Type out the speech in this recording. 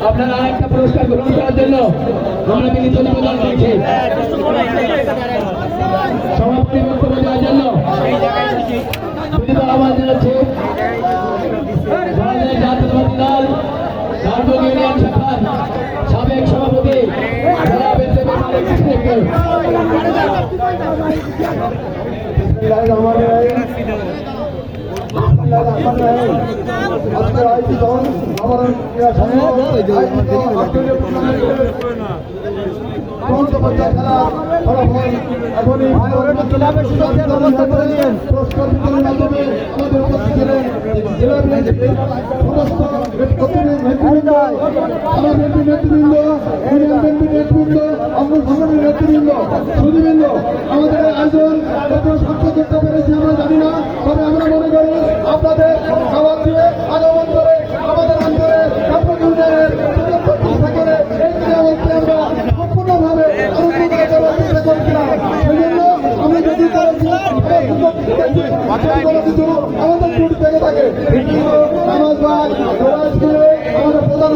আপনারা আরেকটা পুরস্কার গ্রহণ করার জন্য আমরা মিলিত নিবেদন করছি। সমাপ্তি বক্তব্য দেওয়ার জন্য আহ্বান জানাচ্ছি বাংলাদেশ জাতীয়তাবাদী দল ধারবাগ ইউনিয়ন শাখার সাবেক সভাপতি আজকের আয়োজিত আমার খেলা ফলাফল এখনই পুরস্কার বিতরণের মাধ্যমে আমাদের উপস্থিত ছিলেন জেলা বিএনপির সমস্ত নেতৃবৃন্দ, থানা বিএনপির নেতৃবৃন্দ, ইউনিয়ন বিএনপির নেতৃবৃন্দ, অঙ্গ সংগঠনের নেতৃবৃন্দ, সুধীবৃন্দ। আমাদের আয়োজন কত সার্থক করতে পেরেছি আমরা জানি না, তবে আমরা মনে করি আপনাদের খাবার দিয়ে আগমন করে আমাদের অঞ্চলে আমরা সম্পূর্ণভাবে চেষ্টা করছিলাম। সেই জন্য আমরা যদি আমাদের টুট থেকে থাকে আমাদের প্রধান